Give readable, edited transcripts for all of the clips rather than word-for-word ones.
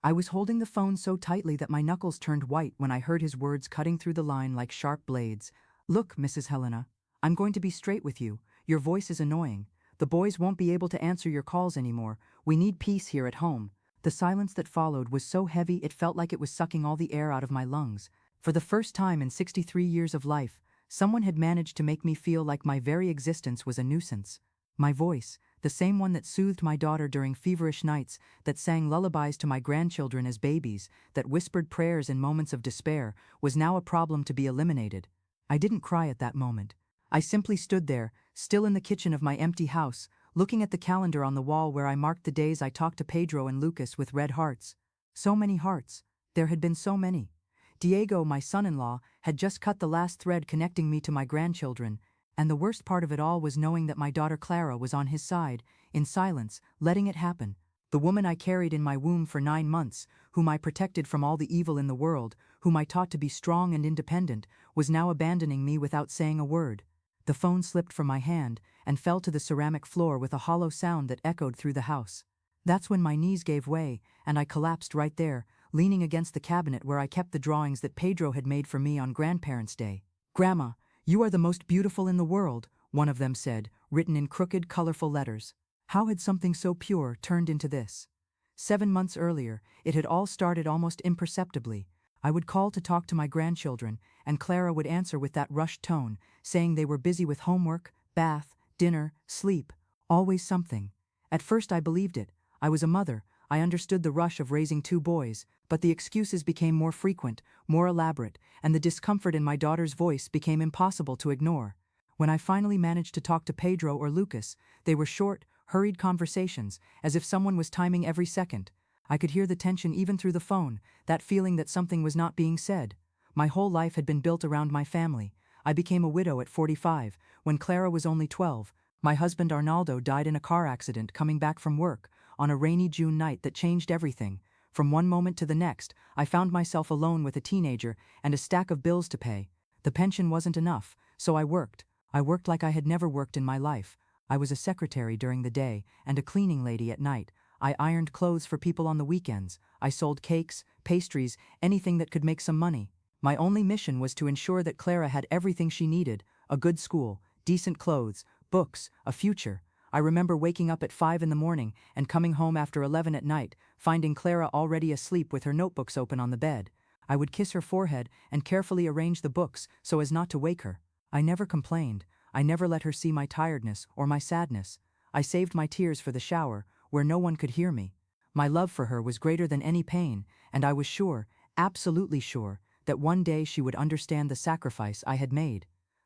I was holding the phone so tightly that my knuckles turned white when I heard his words cutting through the line like sharp blades. "Look, Mrs. Helena, I'm going to be straight with you. Your voice is annoying. The boys won't be able to answer your calls anymore. We need peace here at home." The silence that followed was so heavy it felt like it was sucking all the air out of my lungs. For the first time in 63 years of life, someone had managed to make me feel like my very existence was a nuisance. My voice, the same one that soothed my daughter during feverish nights, that sang lullabies to my grandchildren as babies, that whispered prayers in moments of despair, was now a problem to be eliminated. I didn't cry at that moment. I simply stood there, still in the kitchen of my empty house, looking at the calendar on the wall where I marked the days I talked to Pedro and Lucas with red hearts. So many hearts. There had been so many. Diego, my son-in-law, had just cut the last thread connecting me to my grandchildren, and the worst part of it all was knowing that my daughter Clara was on his side, in silence, letting it happen. The woman I carried in my womb for 9 months, whom I protected from all the evil in the world, whom I taught to be strong and independent, was now abandoning me without saying a word. The phone slipped from my hand and fell to the ceramic floor with a hollow sound that echoed through the house. That's when my knees gave way, and I collapsed right there, leaning against the cabinet where I kept the drawings that Pedro had made for me on Grandparents' Day. "Grandma, you are the most beautiful in the world," one of them said, written in crooked, colorful letters. How had something so pure turned into this? 7 months earlier, it had all started almost imperceptibly. I would call to talk to my grandchildren, and Clara would answer with that rushed tone, saying they were busy with homework, bath, dinner, sleep, always something. At first I believed it. I was a mother. I understood the rush of raising 2 boys, but the excuses became more frequent, more elaborate, and the discomfort in my daughter's voice became impossible to ignore. When I finally managed to talk to Pedro or Lucas, they were short, hurried conversations, as if someone was timing every second. I could hear the tension even through the phone, that feeling that something was not being said. My whole life had been built around my family. I became a widow at 45, when Clara was only 12. My husband Arnaldo died in a car accident coming back from work, on a rainy June night that changed everything. From one moment to the next, I found myself alone with a teenager and a stack of bills to pay. The pension wasn't enough, so I worked. I worked like I had never worked in my life. I was a secretary during the day and a cleaning lady at night. I ironed clothes for people on the weekends. I sold cakes, pastries, anything that could make some money. My only mission was to ensure that Clara had everything she needed: a good school, decent clothes, books, a future. I remember waking up at 5 in the morning and coming home after 11 at night, finding Clara already asleep with her notebooks open on the bed. I would kiss her forehead and carefully arrange the books so as not to wake her. I never complained. I never let her see my tiredness or my sadness. I saved my tears for the shower, where no one could hear me. My love for her was greater than any pain, and I was sure, absolutely sure, that one day she would understand the sacrifice I had made.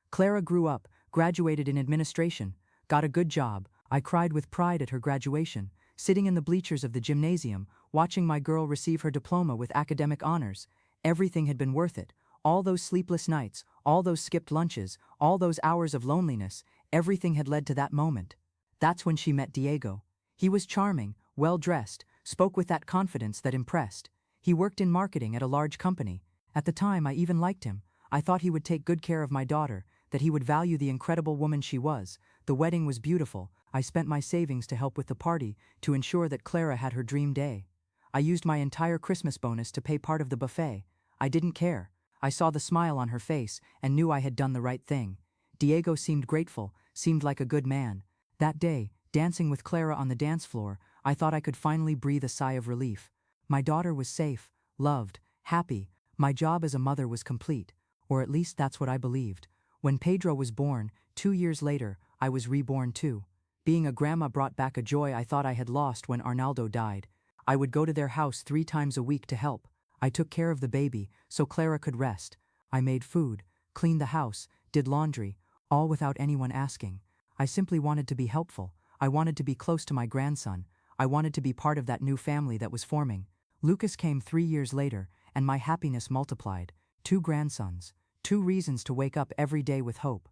Clara grew up, graduated in administration, got a good job. I cried with pride at her graduation, sitting in the bleachers of the gymnasium, watching my girl receive her diploma with academic honors. Everything had been worth it. All those sleepless nights, all those skipped lunches, all those hours of loneliness, everything had led to that moment. That's when she met Diego. He was charming, well-dressed, spoke with that confidence that impressed. He worked in marketing at a large company. At the time, I even liked him. I thought he would take good care of my daughter, that he would value the incredible woman she was. The wedding was beautiful. I spent my savings to help with the party, to ensure that Clara had her dream day. I used my entire Christmas bonus to pay part of the buffet. I didn't care. I saw the smile on her face and knew I had done the right thing. Diego seemed grateful, seemed like a good man. That day, dancing with Clara on the dance floor, I thought I could finally breathe a sigh of relief. My daughter was safe, loved, happy. My job as a mother was complete, or at least that's what I believed. When Pedro was born, 2 years later, I was reborn too. Being a grandma brought back a joy I thought I had lost when Arnaldo died. I would go to their house 3 times a week to help. I took care of the baby so Clara could rest. I made food, cleaned the house, did laundry, all without anyone asking. I simply wanted to be helpful. I wanted to be close to my grandson. I wanted to be part of that new family that was forming. Lucas came 3 years later, and my happiness multiplied. 2 grandsons, 2 reasons to wake up every day with hope.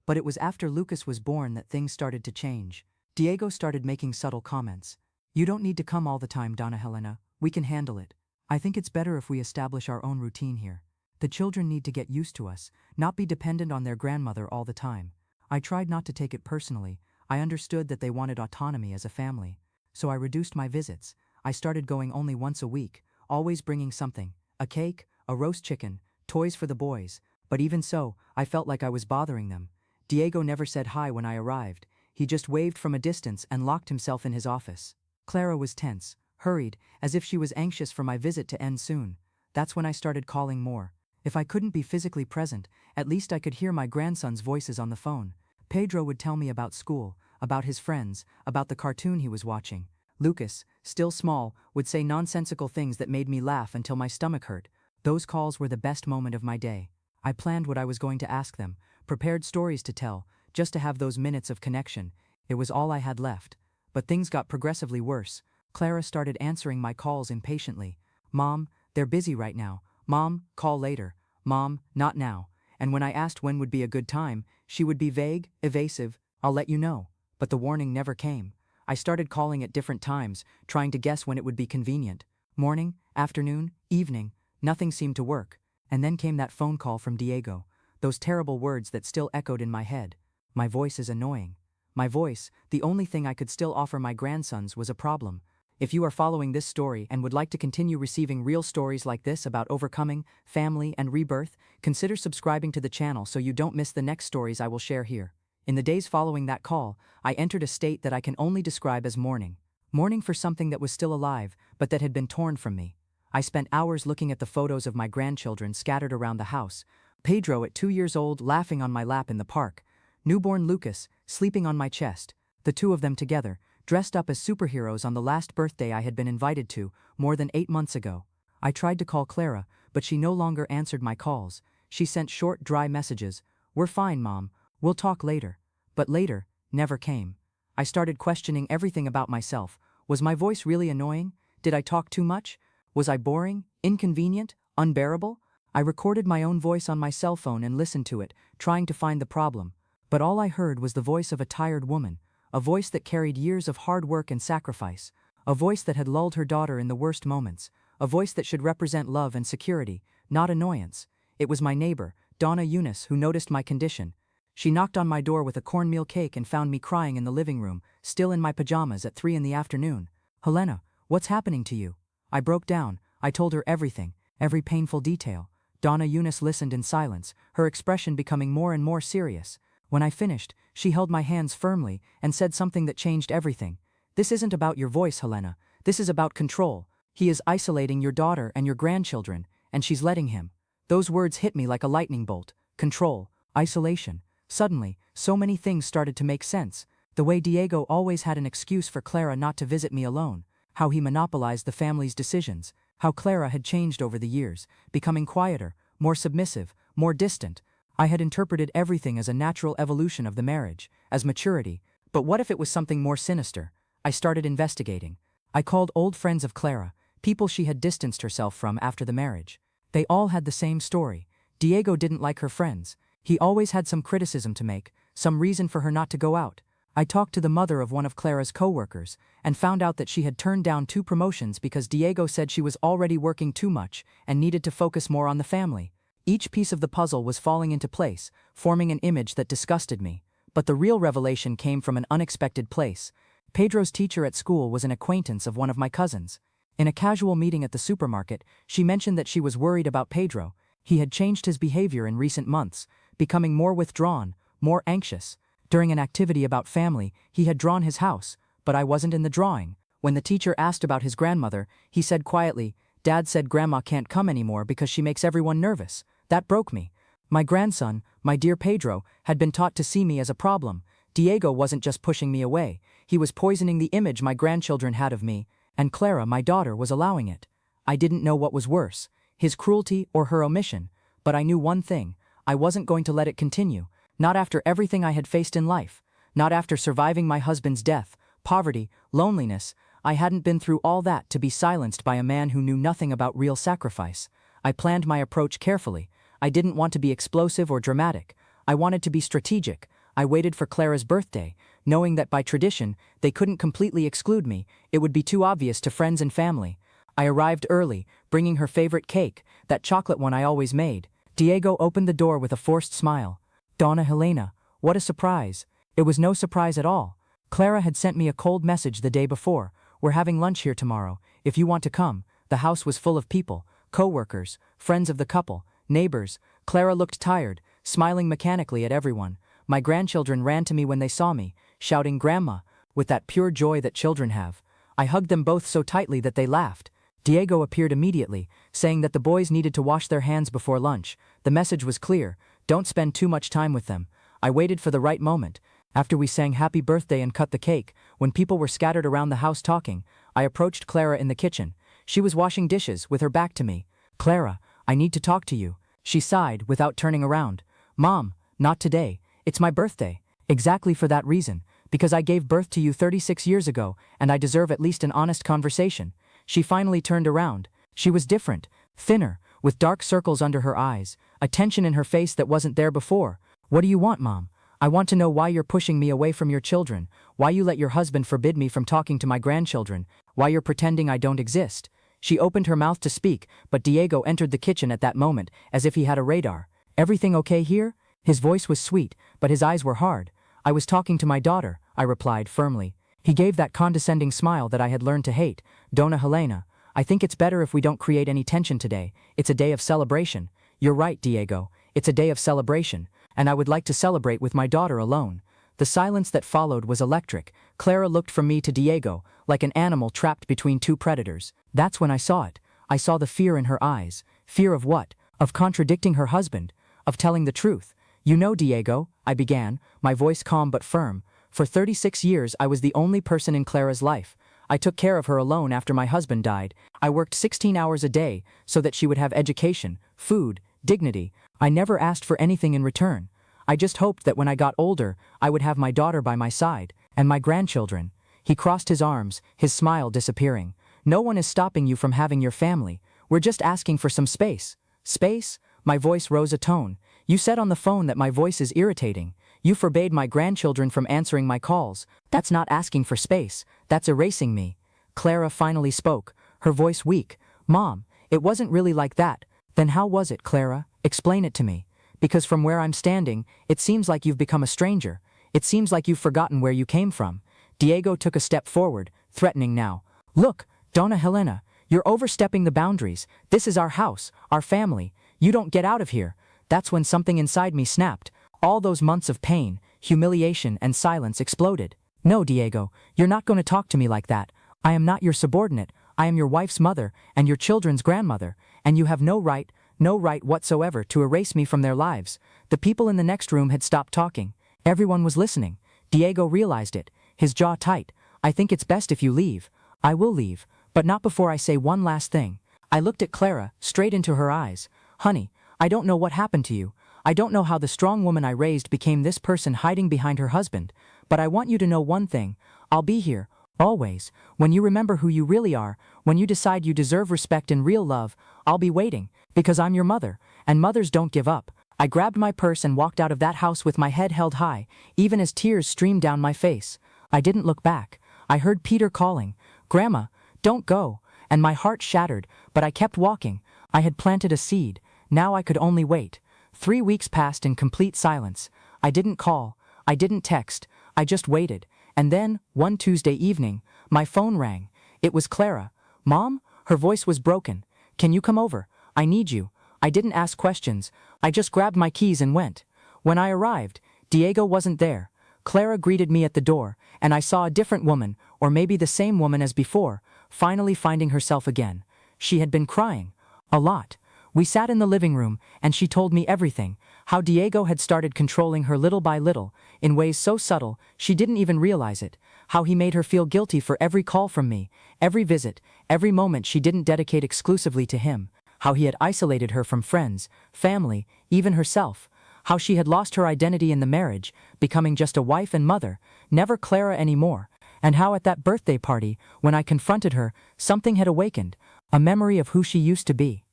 But it was after Lucas was born that things started to change. Diego started making subtle comments. "You don't need to come all the time, Donna Helena. We can handle it. I think it's better if we establish our own routine here. The children need to get used to us, not be dependent on their grandmother all the time." I tried not to take it personally. I understood that they wanted autonomy as a family. So I reduced my visits. I started going only once a week, always bringing something, a cake, a roast chicken, toys for the boys, but even so, I felt like I was bothering them. Diego never said hi when I arrived. He just waved from a distance and locked himself in his office. Clara was tense, hurried, as if she was anxious for my visit to end soon. That's when I started calling more. If I couldn't be physically present, at least I could hear my grandson's voices on the phone. Pedro would tell me about school, about his friends, about the cartoon he was watching. Lucas, still small, would say nonsensical things that made me laugh until my stomach hurt. Those calls were the best moment of my day. I planned what I was going to ask them, prepared stories to tell, just to have those minutes of connection. It was all I had left. But things got progressively worse. Clara started answering my calls impatiently. "Mom, they're busy right now. Mom, call later. Mom, not now." And when I asked when would be a good time, she would be vague, evasive, "I'll let you know." But the warning never came. I started calling at different times, trying to guess when it would be convenient. Morning, afternoon, evening, nothing seemed to work. And then came that phone call from Diego. Those terrible words that still echoed in my head. "My voice is annoying." My voice, the only thing I could still offer my grandsons, was a problem. If you are following this story and would like to continue receiving real stories like this about overcoming, family, and rebirth, consider subscribing to the channel so you don't miss the next stories I will share here. In the days following that call, I entered a state that I can only describe as mourning. Mourning for something that was still alive, but that had been torn from me. I spent hours looking at the photos of my grandchildren scattered around the house. Pedro at 2 years old laughing on my lap in the park. Newborn Lucas sleeping on my chest. The two of them together, dressed up as superheroes on the last birthday I had been invited to, more than 8 months ago. I tried to call Clara, but she no longer answered my calls. She sent short, dry messages. "We're fine, Mom. We'll talk later." But later never came. I started questioning everything about myself. Was my voice really annoying? Did I talk too much? Was I boring, inconvenient, unbearable? I recorded my own voice on my cell phone and listened to it, trying to find the problem. But all I heard was the voice of a tired woman, a voice that carried years of hard work and sacrifice, a voice that had lulled her daughter in the worst moments, a voice that should represent love and security, not annoyance. It was my neighbor, Donna Eunice, who noticed my condition. She knocked on my door with a cornmeal cake and found me crying in the living room, still in my pajamas at 3 in the afternoon. "Helena, what's happening to you?" I broke down. I told her everything, every painful detail. Donna Eunice listened in silence, her expression becoming more and more serious. When I finished, she held my hands firmly and said something that changed everything. "This isn't about your voice, Helena. This is about control. He is isolating your daughter and your grandchildren, and she's letting him." Those words hit me like a lightning bolt. Control, isolation. Suddenly, so many things started to make sense. The way Diego always had an excuse for Clara not to visit me alone. How he monopolized the family's decisions. How Clara had changed over the years, becoming quieter, more submissive, more distant. I had interpreted everything as a natural evolution of the marriage, as maturity. But what if it was something more sinister? I started investigating. I called old friends of Clara, people she had distanced herself from after the marriage. They all had the same story. Diego didn't like her friends. He always had some criticism to make, some reason for her not to go out. I talked to the mother of one of Clara's co-workers and found out that she had turned down 2 promotions because Diego said she was already working too much and needed to focus more on the family. Each piece of the puzzle was falling into place, forming an image that disgusted me. But the real revelation came from an unexpected place. Pedro's teacher at school was an acquaintance of one of my cousins. In a casual meeting at the supermarket, she mentioned that she was worried about Pedro. He had changed his behavior in recent months, becoming more withdrawn, more anxious. During an activity about family, he had drawn his house, but I wasn't in the drawing. When the teacher asked about his grandmother, he said quietly, "Dad said Grandma can't come anymore because she makes everyone nervous." That broke me. My grandson, my dear Pedro, had been taught to see me as a problem. Diego wasn't just pushing me away, he was poisoning the image my grandchildren had of me, and Clara, my daughter, was allowing it. I didn't know what was worse, his cruelty or her omission, but I knew one thing: I wasn't going to let it continue, not after everything I had faced in life, not after surviving my husband's death, poverty, loneliness. I hadn't been through all that to be silenced by a man who knew nothing about real sacrifice. I planned my approach carefully. I didn't want to be explosive or dramatic. I wanted to be strategic. I waited for Clara's birthday, knowing that by tradition, they couldn't completely exclude me. It would be too obvious to friends and family. I arrived early, bringing her favorite cake, that chocolate one I always made. Diego opened the door with a forced smile. "Donna Helena, what a surprise." It was no surprise at all. Clara had sent me a cold message the day before. "We're having lunch here tomorrow. If you want to come." The house was full of people, co-workers, friends of the couple, neighbors. Clara looked tired, smiling mechanically at everyone. My grandchildren ran to me when they saw me, shouting "Grandma," with that pure joy that children have. I hugged them both so tightly that they laughed. Diego appeared immediately, saying that the boys needed to wash their hands before lunch. The message was clear: don't spend too much time with them. I waited for the right moment. After we sang happy birthday and cut the cake, when people were scattered around the house talking, I approached Clara in the kitchen. She was washing dishes, with her back to me. "Clara, I need to talk to you." She sighed, without turning around. "Mom, not today. It's my birthday." "Exactly for that reason, because I gave birth to you 36 years ago, and I deserve at least an honest conversation." She finally turned around. She was different, thinner, with dark circles under her eyes, a tension in her face that wasn't there before. "What do you want, Mom? I want to know why you're pushing me away from your children, why you let your husband forbid me from talking to my grandchildren, why you're pretending I don't exist." She opened her mouth to speak, but Diego entered the kitchen at that moment, as if he had a radar. "Everything okay here?" His voice was sweet, but his eyes were hard. "I was talking to my daughter," I replied firmly. He gave that condescending smile that I had learned to hate. "Dona Helena, I think it's better if we don't create any tension today. It's a day of celebration." "You're right, Diego. It's a day of celebration, and I would like to celebrate with my daughter alone." The silence that followed was electric. Clara looked from me to Diego, like an animal trapped between two predators. That's when I saw it. I saw the fear in her eyes. Fear of what? Of contradicting her husband. Of telling the truth. "You know, Diego," I began, my voice calm but firm, "for 36 years I was the only person in Clara's life. I took care of her alone after my husband died. I worked 16 hours a day so that she would have education, food, dignity. I never asked for anything in return. I just hoped that when I got older, I would have my daughter by my side, and my grandchildren." He crossed his arms, his smile disappearing. "No one is stopping you from having your family. We're just asking for some space." "Space?" My voice rose a tone. "You said on the phone that my voice is irritating. You forbade my grandchildren from answering my calls. That's not asking for space. That's erasing me." Clara finally spoke, her voice weak. "Mom, it wasn't really like that." "Then how was it, Clara? Explain it to me. Because from where I'm standing, it seems like you've become a stranger. It seems like you've forgotten where you came from." Diego took a step forward, threatening now. "Look, Dona Helena, you're overstepping the boundaries. This is our house, our family. You don't get out of here." That's when something inside me snapped. All those months of pain, humiliation, and silence exploded. "No, Diego, you're not going to talk to me like that. I am not your subordinate. I am your wife's mother and your children's grandmother, and you have no right whatsoever to erase me from their lives." The people in the next room had stopped talking. Everyone was listening. Diego realized it, his jaw tight. "I think it's best if you leave." "I will leave, but not before I say one last thing." I looked at Clara, straight into her eyes. "Honey, I don't know what happened to you. I don't know how the strong woman I raised became this person hiding behind her husband, but I want you to know one thing. I'll be here, always. When you remember who you really are, when you decide you deserve respect and real love, I'll be waiting, because I'm your mother, and mothers don't give up." I grabbed my purse and walked out of that house with my head held high, even as tears streamed down my face. I didn't look back. I heard Peter calling, "Grandma, don't go," and my heart shattered, but I kept walking. I had planted a seed. Now I could only wait. 3 weeks passed in complete silence. I didn't call. I didn't text. I just waited. And then, one Tuesday evening, my phone rang. It was Clara. "Mom?" Her voice was broken. "Can you come over? I need you." I didn't ask questions. I just grabbed my keys and went. When I arrived, Diego wasn't there. Clara greeted me at the door, and I saw a different woman, or maybe the same woman as before, finally finding herself again. She had been crying. A lot. We sat in the living room, and she told me everything, how Diego had started controlling her little by little, in ways so subtle she didn't even realize it, how he made her feel guilty for every call from me, every visit, every moment she didn't dedicate exclusively to him, how he had isolated her from friends, family, even herself, how she had lost her identity in the marriage, becoming just a wife and mother, never Clara anymore, and how at that birthday party, when I confronted her, something had awakened, a memory of who she used to be.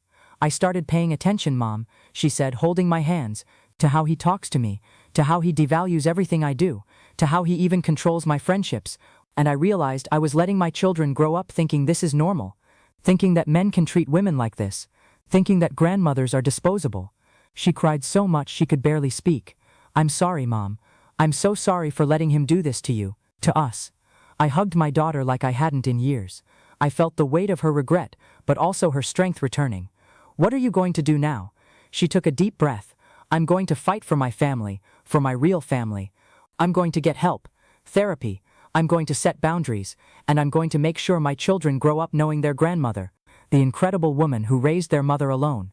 "I started paying attention, Mom," she said, holding my hands, "to how he talks to me, to how he devalues everything I do, to how he even controls my friendships, and I realized I was letting my children grow up thinking this is normal, thinking that men can treat women like this, thinking that grandmothers are disposable." She cried so much she could barely speak. "I'm sorry, Mom. I'm so sorry for letting him do this to you, to us." I hugged my daughter like I hadn't in years. I felt the weight of her regret, but also her strength returning. What are you going to do now? She took a deep breath. I'm going to fight for my family, for my real family. I'm going to get help, therapy. I'm going to set boundaries, and I'm going to make sure my children grow up knowing their grandmother, the incredible woman who raised their mother alone.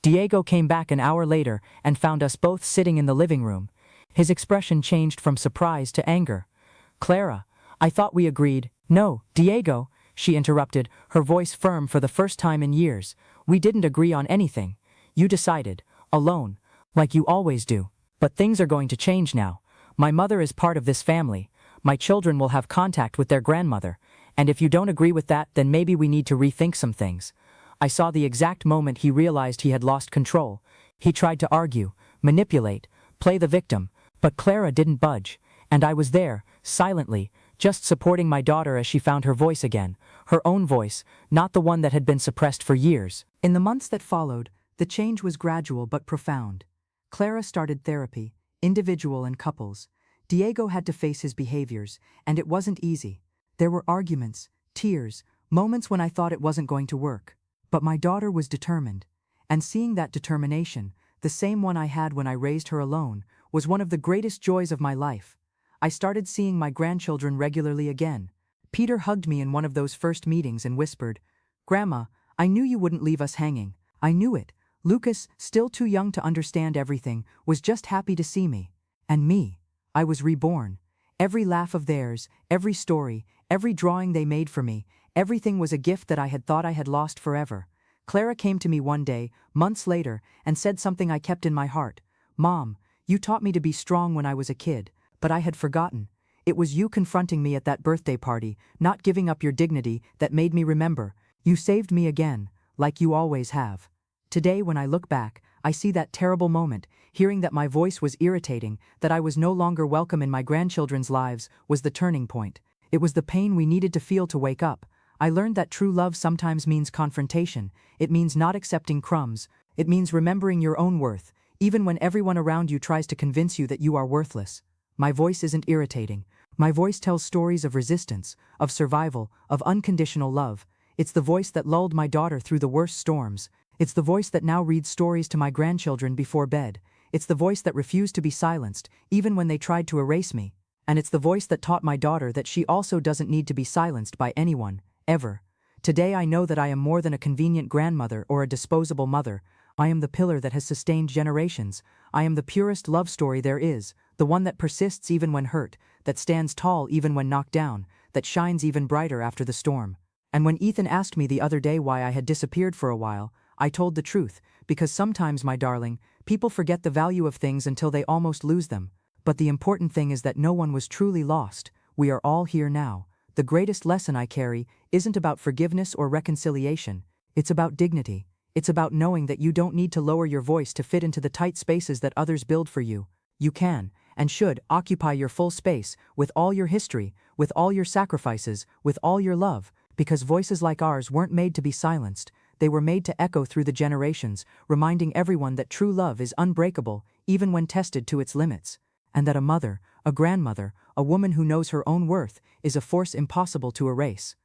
Diego came back an hour later and found us both sitting in the living room. His expression changed from surprise to anger. Clara, I thought we agreed. No, Diego, she interrupted, her voice firm for the first time in years. We didn't agree on anything. You decided, alone, like you always do. But things are going to change now. My mother is part of this family. My children will have contact with their grandmother. And if you don't agree with that, then maybe we need to rethink some things. I saw the exact moment he realized he had lost control. He tried to argue, manipulate, play the victim, but Clara didn't budge. And I was there, silently, just supporting my daughter as she found her voice again, her own voice, not the one that had been suppressed for years. In the months that followed, the change was gradual but profound. Clara started therapy, individual and couples. Diego had to face his behaviors, and it wasn't easy. There were arguments, tears, moments when I thought it wasn't going to work. But my daughter was determined, and seeing that determination, the same one I had when I raised her alone, was one of the greatest joys of my life. I started seeing my grandchildren regularly again. Peter hugged me in one of those first meetings and whispered, "Grandma, I knew you wouldn't leave us hanging. I knew it." Lucas, still too young to understand everything, was just happy to see me. And me. I was reborn. Every laugh of theirs, every story, every drawing they made for me, everything was a gift that I had thought I had lost forever. Clara came to me one day, months later, and said something I kept in my heart. "Mom, you taught me to be strong when I was a kid, but I had forgotten. It was you confronting me at that birthday party, not giving up your dignity, that made me remember. You saved me again, like you always have." Today, when I look back, I see that terrible moment, hearing that my voice was irritating, that I was no longer welcome in my grandchildren's lives, was the turning point. It was the pain we needed to feel to wake up. I learned that true love sometimes means confrontation. It means not accepting crumbs. It means remembering your own worth, even when everyone around you tries to convince you that you are worthless. My voice isn't irritating. My voice tells stories of resistance, of survival, of unconditional love. It's the voice that lulled my daughter through the worst storms. It's the voice that now reads stories to my grandchildren before bed. It's the voice that refused to be silenced, even when they tried to erase me. And it's the voice that taught my daughter that she also doesn't need to be silenced by anyone, ever. Today I know that I am more than a convenient grandmother or a disposable mother. I am the pillar that has sustained generations. I am the purest love story there is, the one that persists even when hurt, that stands tall even when knocked down, that shines even brighter after the storm. And when Ethan asked me the other day why I had disappeared for a while, I told the truth, because sometimes, my darling, people forget the value of things until they almost lose them. But the important thing is that no one was truly lost. We are all here now. The greatest lesson I carry isn't about forgiveness or reconciliation. It's about dignity. It's about knowing that you don't need to lower your voice to fit into the tight spaces that others build for you. You can, and should, occupy your full space, with all your history, with all your sacrifices, with all your love, because voices like ours weren't made to be silenced. They were made to echo through the generations, reminding everyone that true love is unbreakable, even when tested to its limits. And that a mother, a grandmother, a woman who knows her own worth, is a force impossible to erase.